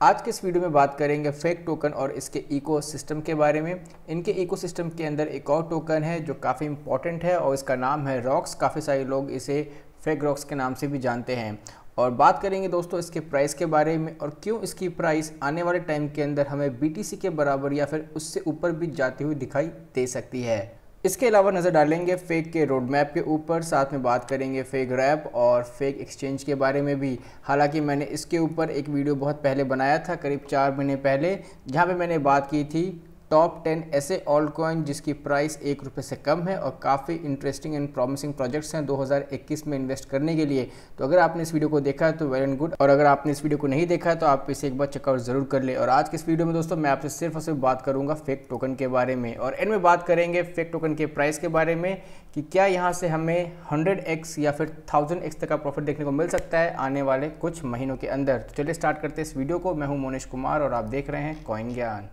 आज के इस वीडियो में बात करेंगे फेक टोकन और इसके इकोसिस्टम के बारे में। इनके इकोसिस्टम के अंदर एक और टोकन है जो काफ़ी इंपॉर्टेंट है और इसका नाम है रॉक्स। काफ़ी सारे लोग इसे फेक रॉक्स के नाम से भी जानते हैं। और बात करेंगे दोस्तों इसके प्राइस के बारे में और क्यों इसकी प्राइस आने वाले टाइम के अंदर हमें BTC के बराबर या फिर उससे ऊपर भी जाती हुई दिखाई दे सकती है। इसके अलावा नज़र डालेंगे फेक के रोड मैप के ऊपर, साथ में बात करेंगे फेक रैप और फेक एक्सचेंज के बारे में भी। हालांकि मैंने इसके ऊपर एक वीडियो बहुत पहले बनाया था, करीब 4 महीने पहले, जहां पे मैंने बात की थी टॉप 10 ऐसे ऑल्ट कॉइन जिसकी प्राइस ₹1 से कम है और काफ़ी इंटरेस्टिंग एंड प्रॉमिसिंग प्रोजेक्ट्स हैं 2021 में इन्वेस्ट करने के लिए। तो अगर आपने इस वीडियो को देखा है तो वेल एंड गुड, और अगर आपने इस वीडियो को नहीं देखा है तो आप इसे एक बार चेकआउट ज़रूर कर ले। और आज के इस वीडियो में दोस्तों मैं आपसे सिर्फ और सिर्फ बात करूंगा फेक टोकन के बारे में, और एंड में बात करेंगे फेक टोकन के प्राइस के बारे में कि क्या यहाँ से हमें 100x या फिर 1000x तक का प्रॉफिट देखने को मिल सकता है आने वाले कुछ महीनों के अंदर। तो चलिए स्टार्ट करते हैं इस वीडियो को। मैं हूँ मोनिश कुमार और आप देख रहे हैं कॉइन ज्ञान।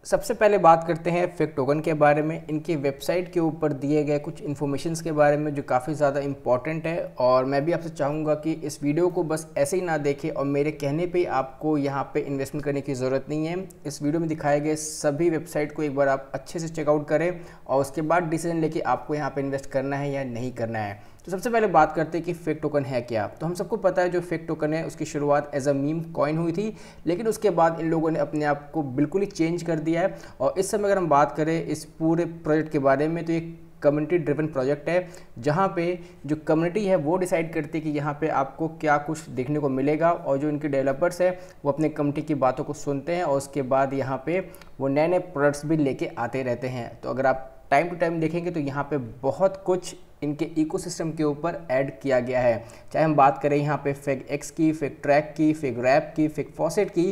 सबसे पहले बात करते हैं फेक टोकन के बारे में। इनकी वेबसाइट के ऊपर दिए गए कुछ इन्फॉर्मेशंस के बारे में जो काफ़ी ज़्यादा इंपॉर्टेंट है, और मैं भी आपसे चाहूँगा कि इस वीडियो को बस ऐसे ही ना देखें और मेरे कहने पे आपको यहाँ पे इन्वेस्टमेंट करने की ज़रूरत नहीं है। इस वीडियो में दिखाए गए सभी वेबसाइट को एक बार आप अच्छे से चेकआउट करें और उसके बाद डिसीजन लेके आपको यहाँ पर इन्वेस्ट करना है या नहीं करना है। तो सबसे पहले बात करते हैं कि फेक टोकन है क्या। तो हम सबको पता है जो फेक टोकन है उसकी शुरुआत एज अ मीम कॉइन हुई थी, लेकिन उसके बाद इन लोगों ने अपने आप को बिल्कुल ही चेंज कर दिया है। और इस समय अगर हम बात करें इस पूरे प्रोजेक्ट के बारे में तो ये कम्युनिटी ड्रिवन प्रोजेक्ट है, जहाँ पे जो कम्युनिटी है वो डिसाइड करती है कि यहाँ पे आपको क्या कुछ देखने को मिलेगा, और जो इनके डेवलपर्स है वो अपने कम्युनिटी की बातों को सुनते हैं और उसके बाद यहाँ पे वो नए नए प्रोडक्ट्स भी लेके आते रहते हैं। तो अगर आप टाइम टू टाइम देखेंगे तो यहाँ पे बहुत कुछ इनके इकोसिस्टम के ऊपर ऐड किया गया है। चाहे हम बात करें यहाँ पे फेक एक्स की, फेक ट्रैक की, फेक रैप की, फेक फॉसेट की,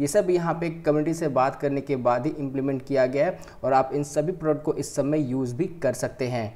ये सब यहाँ पे कम्युनिटी से बात करने के बाद ही इम्प्लीमेंट किया गया है और आप इन सभी प्रोडक्ट को इस समय यूज़ भी कर सकते हैं।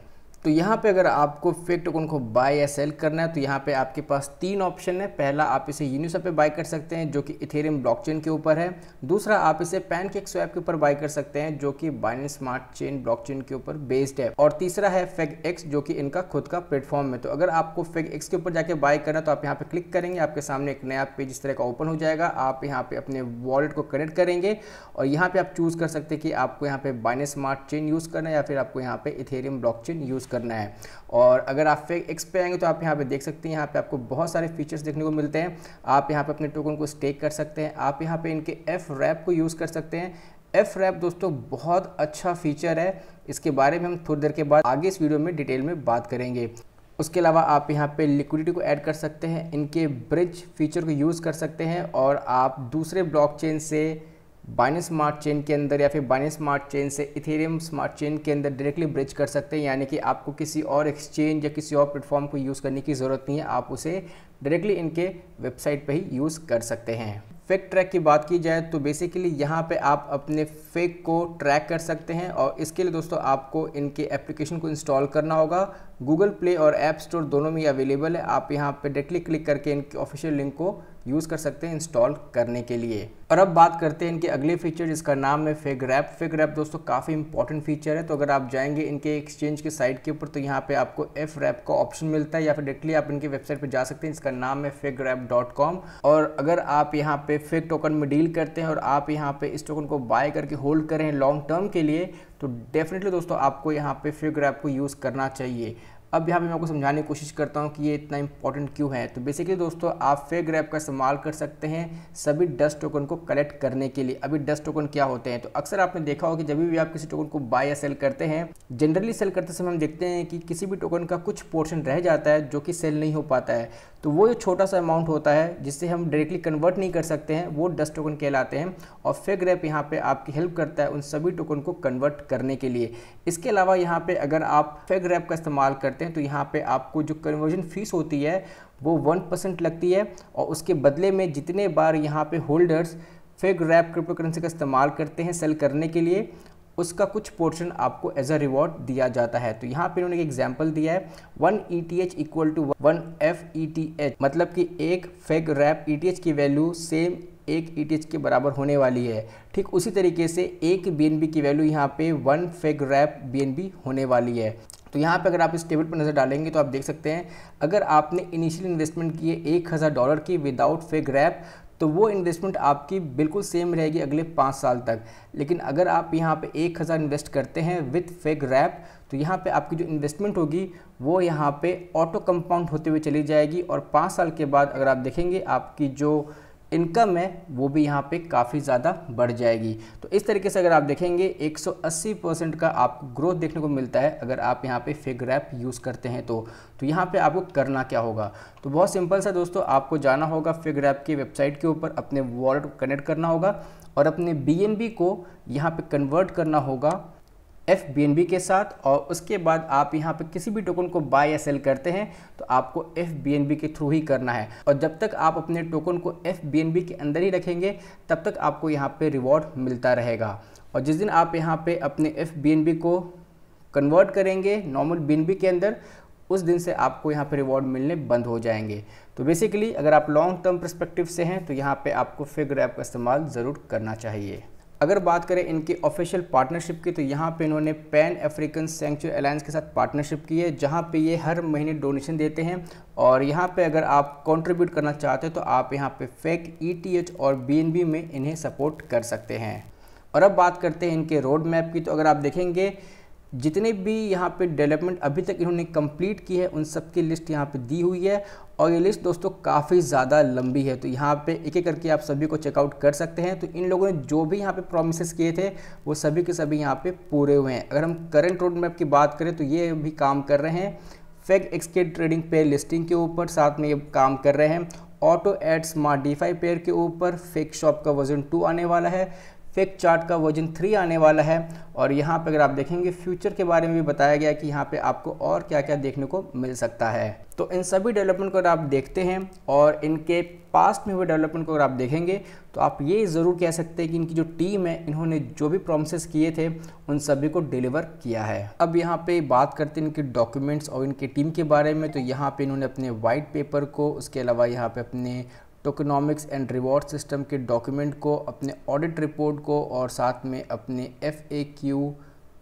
तो यहाँ पे अगर आपको फेक टोकन को बाय या सेल करना है तो यहाँ पे आपके पास 3 ऑप्शन है। पहला, आप इसे यूनिस्वैप पे बाय कर सकते हैं जो कि इथेरियम ब्लॉकचेन के ऊपर है। दूसरा, आप इसे पैनकेकस्वैप के ऊपर बाय कर सकते हैं जो कि बाइनेंस स्मार्ट चेन ब्लॉकचेन के ऊपर बेस्ड है। और तीसरा है फेक एक्स जो कि इनका खुद का प्लेटफॉर्म है। तो अगर आपको फेक एक्स के ऊपर जाके बाय करना तो आप यहाँ पे क्लिक करेंगे, आपके सामने एक नया पेज इस तरह का ओपन हो जाएगा। आप यहाँ पे अपने वॉलेट को कनेक्ट करेंगे और यहाँ पे आप चूज़ कर सकते हैं कि आपको यहाँ पे बाइनेंस स्मार्ट चेन यूज़ करना है या फिर आपको यहाँ पे इथेरियम ब्लॉकचेन यूज़ करना है। और अगर आप फेक एक्स पे आएंगे तो आप यहाँ पे देख सकते हैं, यहाँ पे आपको बहुत सारे फीचर्स देखने को मिलते हैं। आप यहाँ पे अपने टोकन को स्टेक कर सकते हैं, आप यहाँ पे इनके एफ रैप को यूज़ कर सकते हैं। एफ रैप दोस्तों बहुत अच्छा फीचर है, इसके बारे में हम थोड़ी देर के बाद आगे इस वीडियो में डिटेल में बात करेंगे। उसके अलावा आप यहाँ पे लिक्विडिटी को ऐड कर सकते हैं, इनके ब्रिज फीचर को यूज़ कर सकते हैं, और आप दूसरे ब्लॉकचेन से बाइनेंस स्मार्ट चेन के अंदर या फिर बाइनेंस स्मार्ट चेन से इथेरियम स्मार्ट चेन के अंदर डायरेक्टली ब्रिज कर सकते हैं। यानी कि आपको किसी और एक्सचेंज या किसी और प्लेटफॉर्म को यूज़ करने की ज़रूरत नहीं है, आप उसे डायरेक्टली इनके वेबसाइट पे ही यूज़ कर सकते हैं। फेक ट्रैक की बात की जाए तो बेसिकली यहाँ पे आप अपने फेक को ट्रैक कर सकते हैं, और इसके लिए दोस्तों आपको इनके एप्लीकेशन को इंस्टॉल करना होगा। गूगल प्ले और ऐप स्टोर दोनों में अवेलेबल है। आप यहाँ पे डायरेक्टली क्लिक करके इनके ऑफिशियल लिंक को यूज़ कर सकते हैं इंस्टॉल करने के लिए। और अब बात करते हैं इनके अगले फीचर जिसका नाम है फेक रैप। फेक रैप दोस्तों काफ़ी इंपॉर्टेंट फीचर है। तो अगर आप जाएंगे इनके एक्सचेंज के साइट के ऊपर तो यहाँ पे आपको एफ रैप का ऑप्शन मिलता है, या फिर डायरेक्टली आप इनकी वेबसाइट पे जा सकते हैं, इसका नाम है fakerap.com। और अगर आप यहाँ पे फेक टोकन में डील करते हैं और आप यहाँ पे इस टोकन को बाय करके होल्ड करें लॉन्ग टर्म के लिए तो डेफिनेटली दोस्तों आपको यहाँ पे फेक रैप को यूज़ करना चाहिए। अब यहाँ पे मैं आपको समझाने की कोशिश करता हूँ कि ये इतना इंपॉर्टेंट क्यों है। तो बेसिकली दोस्तों आप फेक रैप का इस्तेमाल कर सकते हैं सभी डस्ट टोकन को कलेक्ट करने के लिए। अभी डस्ट टोकन क्या होते हैं, तो अक्सर आपने देखा होगा कि जब भी आप किसी टोकन को बाय या सेल करते हैं, जनरली सेल करते समय हम देखते हैं कि किसी भी टोकन का कुछ पोर्शन रह जाता है जो कि सेल नहीं हो पाता है। तो वो जो छोटा सा अमाउंट होता है जिससे हम डायरेक्टली कन्वर्ट नहीं कर सकते हैं वो डस्ट टोकन कहलाते हैं, और फेक रैप यहाँ पे आपकी हेल्प करता है उन सभी टोकन को कन्वर्ट करने के लिए। इसके अलावा यहाँ पे अगर आप फेक रैप का इस्तेमाल करते हैं तो यहाँ पे आपको जो कन्वर्जन फीस होती है वो 1% लगती है, और उसके बदले में जितने बार यहाँ पे holders fake wrap cryptocurrency का इस्तेमाल करते हैं सेल करने के लिए उसका कुछ पोर्शन आपको एज अ रिवॉर्ड दिया जाता है। तो यहाँ पे उन्होंने एक एग्जांपल दिया है 1 ETH इक्वल टू 1 FETH, मतलब कि एक फेक रैप ETH की वैल्यू सेम 1 ETH के बराबर होने वाली है। ठीक उसी तरीके से एक BNB की वैल्यू यहाँ पे 1 फेक रैप BNB होने वाली है। तो यहाँ पे अगर आप इस टेबल पर नज़र डालेंगे तो आप देख सकते हैं अगर आपने इनिशियल इन्वेस्टमेंट किए $1000 की विदाउट फेक रैप, तो वो इन्वेस्टमेंट आपकी बिल्कुल सेम रहेगी अगले 5 साल तक। लेकिन अगर आप यहाँ पे 1000 इन्वेस्ट करते हैं विथ फेक रैप, तो यहाँ पे आपकी जो इन्वेस्टमेंट होगी वो यहाँ पे ऑटो कंपाउंड होते हुए चली जाएगी और 5 साल के बाद अगर आप देखेंगे आपकी जो इनकम है वो भी यहाँ पे काफ़ी ज़्यादा बढ़ जाएगी। तो इस तरीके से अगर आप देखेंगे 180% का आपको ग्रोथ देखने को मिलता है अगर आप यहाँ पे फेक रैप यूज़ करते हैं। तो यहाँ पे आपको करना क्या होगा, तो बहुत सिंपल सा दोस्तों, आपको जाना होगा फेक रैप की वेबसाइट के ऊपर, अपने वॉलेट को कनेक्ट करना होगा और अपने BNB को यहाँ पे कन्वर्ट करना होगा FBNB के साथ। और उसके बाद आप यहाँ पे किसी भी टोकन को बाय या सेल करते हैं तो आपको FBNB के थ्रू ही करना है। और जब तक आप अपने टोकन को FBNB के अंदर ही रखेंगे तब तक आपको यहाँ पे रिवॉर्ड मिलता रहेगा। और जिस दिन आप यहाँ पे अपने FBNB को कन्वर्ट करेंगे नॉर्मल BNB के अंदर, उस दिन से आपको यहाँ पे रिवॉर्ड मिलने बंद हो जाएंगे। तो बेसिकली अगर आप लॉन्ग टर्म पर्सपेक्टिव से हैं तो यहाँ पे आपको फेक रैप का इस्तेमाल ज़रूर करना चाहिए। अगर बात करें इनके ऑफिशियल पार्टनरशिप की, तो यहाँ पे इन्होंने पैन अफ्रीकन सैंक्चुअरी अलायंस के साथ पार्टनरशिप की है, जहाँ पे ये हर महीने डोनेशन देते हैं। और यहाँ पे अगर आप कंट्रीब्यूट करना चाहते हैं तो आप यहाँ पे फेक ETH और BNB में इन्हें सपोर्ट कर सकते हैं। और अब बात करते हैं इनके रोड मैप की, तो अगर आप देखेंगे जितने भी यहाँ पे डेवलपमेंट अभी तक इन्होंने कंप्लीट की है उन सब की लिस्ट यहाँ पे दी हुई है। और ये लिस्ट दोस्तों काफ़ी ज़्यादा लंबी है, तो यहाँ पे एक एक करके आप सभी को चेकआउट कर सकते हैं। तो इन लोगों ने जो भी यहाँ पे प्रॉमिसेस किए थे वो सभी के सभी यहाँ पे पूरे हुए हैं। अगर हम करंट रोड मैप की बात करें तो ये भी काम कर रहे हैं fake XK trading pair listing के ऊपर, साथ में ये काम कर रहे हैं auto add smart DeFi pair के ऊपर, फेक शॉप का वर्जन 2 आने वाला है, फेक चार्ट का वर्जन 3 आने वाला है। और यहाँ पे अगर आप देखेंगे फ्यूचर के बारे में भी बताया गया कि यहाँ पे आपको और क्या क्या देखने को मिल सकता है। तो इन सभी डेवलपमेंट को अगर आप देखते हैं और इनके पास्ट में हुए डेवलपमेंट को अगर आप देखेंगे तो आप ये ज़रूर कह सकते हैं कि इनकी जो टीम है इन्होंने जो भी प्रॉमिसेस किए थे उन सभी को डिलीवर किया है। अब यहाँ पे बात करते हैं इनके डॉक्यूमेंट्स और इनकी टीम के बारे में, तो यहाँ पे इन्होंने अपने वाइट पेपर को, उसके अलावा यहाँ पे अपने टोकनॉमिक्स एंड रिवॉर्ड सिस्टम के डॉक्यूमेंट को, अपने ऑडिट रिपोर्ट को और साथ में अपने FAQ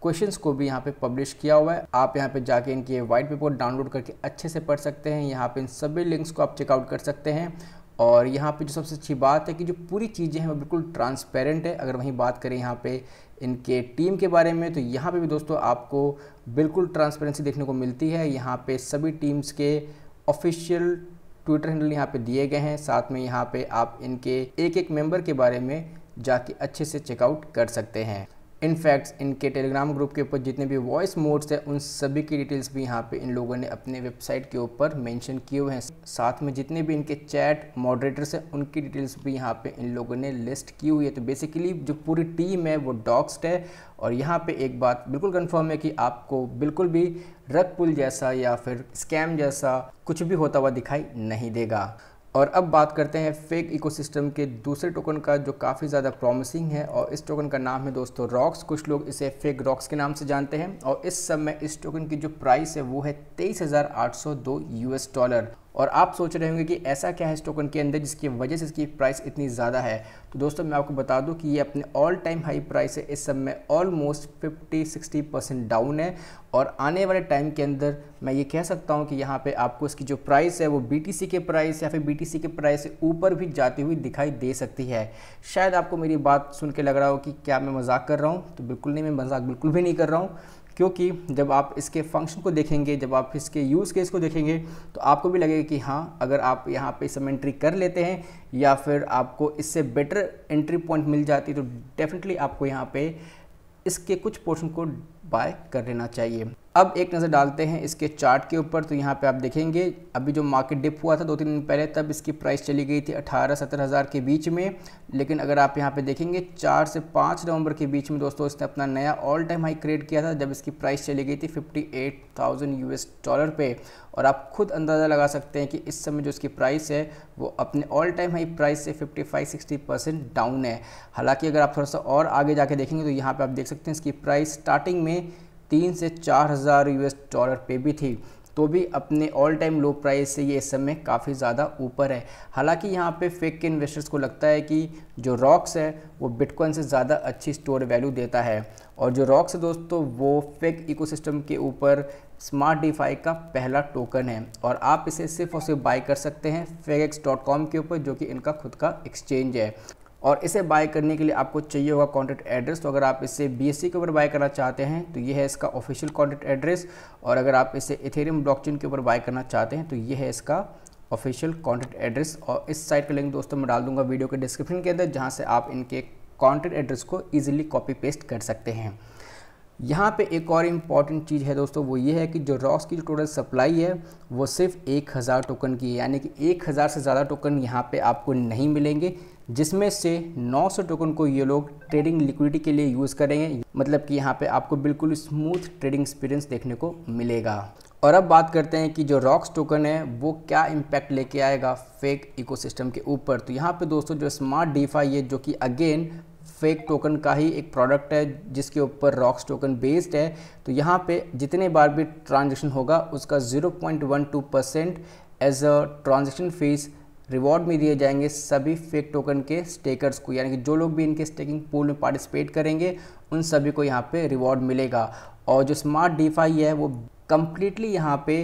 क्वेश्चंस को भी यहाँ पे पब्लिश किया हुआ है। आप यहाँ पे जाके इनके वाइट पेपर डाउनलोड करके अच्छे से पढ़ सकते हैं। यहाँ पे इन सभी लिंक्स को आप चेकआउट कर सकते हैं। और यहाँ पे जो सबसे अच्छी बात है कि जो पूरी चीज़ें हैं वो बिल्कुल ट्रांसपेरेंट है। अगर वहीं बात करें यहाँ पे इनके टीम के बारे में, तो यहाँ पे भी दोस्तों आपको बिल्कुल ट्रांसपेरेंसी देखने को मिलती है। यहाँ पे सभी टीम्स के ऑफिशियल ट्विटर हैंडल यहाँ पे दिए गए हैं, साथ में यहाँ पे आप इनके एक एक मेंबर के बारे में जाके अच्छे से चेकआउट कर सकते हैं। इनफैक्ट इनके टेलीग्राम ग्रुप के ऊपर जितने भी वॉइस मोड्स हैं उन सभी की डिटेल्स भी यहाँ पे इन लोगों ने अपने वेबसाइट के ऊपर मेंशन किए हुए हैं। साथ में जितने भी इनके चैट मॉडरेटर्स हैं उनकी डिटेल्स भी यहाँ पे इन लोगों ने लिस्ट की हुई है। तो बेसिकली जो पूरी टीम है वो डॉक्स्ड है। और यहाँ पे एक बात बिल्कुल कंफर्म है कि आपको बिल्कुल भी रग पुल जैसा या फिर स्कैम जैसा कुछ भी होता हुआ दिखाई नहीं देगा। और अब बात करते हैं फेक इकोसिस्टम के दूसरे टोकन का जो काफ़ी ज़्यादा प्रॉमिसिंग है, और इस टोकन का नाम है दोस्तों रॉक्स। कुछ लोग इसे फेक रॉक्स के नाम से जानते हैं। और इस समय इस टोकन की जो प्राइस है वो है $23,802 US। और आप सोच रहे होंगे कि ऐसा क्या है इस टोकन के अंदर जिसकी वजह से इसकी प्राइस इतनी ज़्यादा है। तो दोस्तों मैं आपको बता दूं कि ये अपने ऑल टाइम हाई प्राइस है इस समय ऑलमोस्ट 50-60% डाउन है। और आने वाले टाइम के अंदर मैं ये कह सकता हूं कि यहाँ पे आपको इसकी जो प्राइस है वो BTC के प्राइस या फिर BTC के प्राइस से ऊपर भी जाती हुई दिखाई दे सकती है। शायद आपको मेरी बात सुन के लग रहा हो कि क्या मैं मजाक कर रहा हूँ, तो बिल्कुल नहीं, मैं मजाक बिल्कुल भी नहीं कर रहा हूँ। क्योंकि जब आप इसके फंक्शन को देखेंगे, जब आप इसके यूज़ केस को देखेंगे तो आपको भी लगेगा कि हाँ, अगर आप यहाँ पे सब एंट्री कर लेते हैं या फिर आपको इससे बेटर एंट्री पॉइंट मिल जाती तो डेफिनेटली आपको यहाँ पे इसके कुछ पोर्शन को बाय कर लेना चाहिए। अब एक नज़र डालते हैं इसके चार्ट के ऊपर। तो यहाँ पे आप देखेंगे अभी जो मार्केट डिप हुआ था 2-3 दिन पहले, तब इसकी प्राइस चली गई थी 18-17 हज़ार के बीच में। लेकिन अगर आप यहाँ पे देखेंगे 4 से 5 नवंबर के बीच में दोस्तों इसने अपना नया ऑल टाइम हाई क्रिएट किया था, जब इसकी प्राइस चली गई थी $58,000 US पे। और आप खुद अंदाज़ा लगा सकते हैं कि इस समय जो इसकी प्राइस है वो अपने ऑल टाइम हाई प्राइस से 55-60% डाउन है। हालांकि अगर आप थोड़ा सा और आगे जाके देखेंगे तो यहाँ पे आप देख सकते हैं इसकी प्राइस स्टार्टिंग में 3 से 4 हज़ार US पे भी थी, तो भी अपने ऑल टाइम लो प्राइस से ये इस समय काफ़ी ज़्यादा ऊपर है। हालांकि यहाँ पे फेक के इन्वेस्टर्स को लगता है कि जो रॉक्स है वो बिटकॉइन से ज़्यादा अच्छी स्टोर वैल्यू देता है। और जो रॉक्स है दोस्तों वो फेक इकोसिस्टम के ऊपर स्मार्ट डीफाई का पहला टोकन है और आप इसे सिर्फ और सिर्फ बाय कर सकते हैं fegex.com के ऊपर, जो कि इनका खुद का एक्सचेंज है। और इसे बाय करने के लिए आपको चाहिए होगा कॉन्टैक्ट एड्रेस। तो अगर आप इसे BSC के ऊपर बाय करना चाहते हैं तो ये है इसका ऑफिशियल कॉन्टैक्ट एड्रेस, और अगर आप इसे इथेरियम ब्लॉकचेन के ऊपर बाय करना चाहते हैं तो ये है इसका ऑफिशियल कॉन्टैक्ट एड्रेस। और इस साइट का लिंक दोस्तों मैं डाल दूंगा वीडियो के डिस्क्रिप्शन के अंदर, जहाँ से आप इनके कॉन्टैक्ट एड्रेस को ईजिली कॉपी पेस्ट कर सकते हैं। यहाँ पे एक और इम्पॉर्टेंट चीज़ है दोस्तों, वो ये है कि जो रॉक्स की टोटल सप्लाई है वो सिर्फ 1000 टोकन की है, यानी कि 1000 से ज़्यादा टोकन यहाँ पे आपको नहीं मिलेंगे, जिसमें से 900 टोकन को ये लोग ट्रेडिंग लिक्विडिटी के लिए यूज़ करेंगे। मतलब कि यहाँ पे आपको बिल्कुल स्मूथ ट्रेडिंग एक्सपीरियंस देखने को मिलेगा। और अब बात करते हैं कि जो रॉक्स टोकन है वो क्या इम्पैक्ट लेके आएगा फेक इकोसिस्टम के ऊपर। तो यहाँ पे दोस्तों जो स्मार्ट डीफाई है, जो कि अगेन फेक टोकन का ही एक प्रोडक्ट है जिसके ऊपर रॉक्स टोकन बेस्ड है, तो यहाँ पे जितने बार भी ट्रांजेक्शन होगा उसका 0.12% as a transaction fee reward में दिए जाएंगे सभी फेक टोकन के स्टेकर्स को, यानी कि जो लोग भी इनके स्टेकिंग पूल में पार्टिसिपेट करेंगे उन सभी को यहाँ पे रिवॉर्ड मिलेगा। और जो स्मार्ट डीफाई है वो कम्प्लीटली यहाँ पे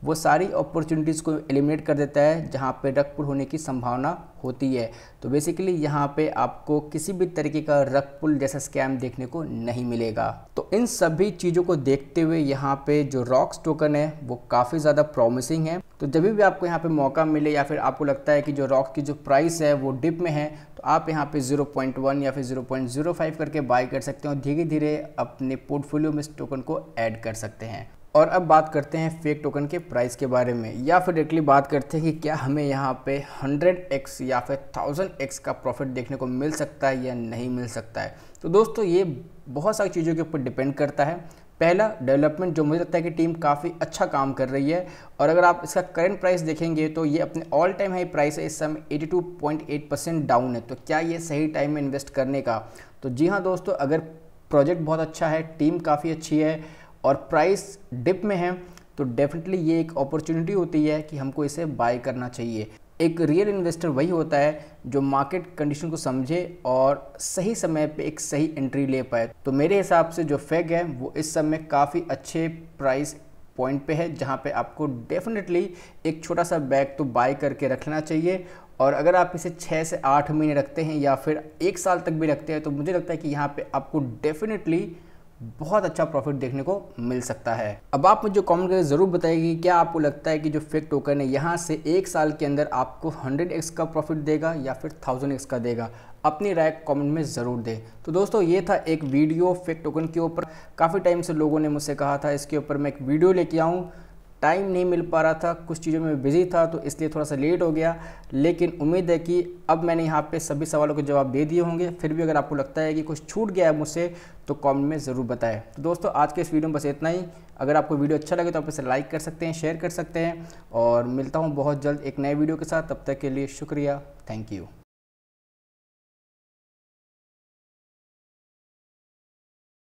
वो सारी अपॉर्चुनिटीज़ को एलिमिनेट कर देता है जहाँ पे रग पुल होने की संभावना होती है। तो बेसिकली यहाँ पे आपको किसी भी तरीके का रग पुल जैसा स्कैम देखने को नहीं मिलेगा। तो इन सभी चीज़ों को देखते हुए यहाँ पे जो रॉक्स टोकन है वो काफ़ी ज़्यादा प्रॉमिसिंग है। तो जब भी आपको यहाँ पे मौका मिले या फिर आपको लगता है कि जो रॉक्स की जो प्राइस है वो डिप में है, तो आप यहाँ पे 0.1 या फिर 0.05 करके बाय कर सकते हैं और धीरे धीरे अपने पोर्टफोलियो में इस टोकन को ऐड कर सकते हैं। और अब बात करते हैं फेक टोकन के प्राइस के बारे में, या फिर डायरेक्टली बात करते हैं कि क्या हमें यहाँ पे 100x या फिर 1000x का प्रॉफिट देखने को मिल सकता है या नहीं मिल सकता है। तो दोस्तों ये बहुत सारी चीज़ों के ऊपर डिपेंड करता है। पहला, डेवलपमेंट, जो मुझे लगता है कि टीम काफ़ी अच्छा काम कर रही है। और अगर आप इसका करंट प्राइस देखेंगे तो ये अपने ऑल टाइम हाई प्राइस है, इस समय 82.8% डाउन है। तो क्या ये सही टाइम में इन्वेस्ट करने का? तो जी हाँ दोस्तों, अगर प्रोजेक्ट बहुत अच्छा है, टीम काफ़ी अच्छी है और प्राइस डिप में है, तो डेफिनेटली ये एक अपॉर्चुनिटी होती है कि हमको इसे बाय करना चाहिए। एक रियल इन्वेस्टर वही होता है जो मार्केट कंडीशन को समझे और सही समय पे एक सही एंट्री ले पाए। तो मेरे हिसाब से जो फेक है वो इस समय काफ़ी अच्छे प्राइस पॉइंट पे है, जहाँ पे आपको डेफिनेटली एक छोटा सा बैग तो बाय करके रखना चाहिए। और अगर आप इसे 6 से 8 महीने रखते हैं या फिर 1 साल तक भी रखते हैं, तो मुझे लगता है कि यहाँ पे आपको डेफिनेटली बहुत अच्छा प्रॉफिट देखने को मिल सकता है। अब आप मुझे कमेंट करके ज़रूर बताइए कि क्या आपको लगता है कि जो फेक टोकन है यहाँ से 1 साल के अंदर आपको 100x का प्रॉफिट देगा या फिर 1000x का देगा। अपनी राय कमेंट में ज़रूर दें। तो दोस्तों ये था एक वीडियो फेक टोकन के ऊपर। काफ़ी टाइम से लोगों ने मुझसे कहा था इसके ऊपर मैं एक वीडियो लेके आऊँ, टाइम नहीं मिल पा रहा था, कुछ चीज़ों में बिजी था, तो इसलिए थोड़ा सा लेट हो गया। लेकिन उम्मीद है कि अब मैंने यहाँ पे सभी सवालों के जवाब दे दिए होंगे। फिर भी अगर आपको लगता है कि कुछ छूट गया है मुझसे तो कमेंट में ज़रूर बताएं। तो दोस्तों आज के इस वीडियो में बस इतना ही। अगर आपको वीडियो अच्छा लगे तो आप इसे लाइक कर सकते हैं, शेयर कर सकते हैं, और मिलता हूँ बहुत जल्द एक नए वीडियो के साथ। तब तक के लिए शुक्रिया, थैंक यू।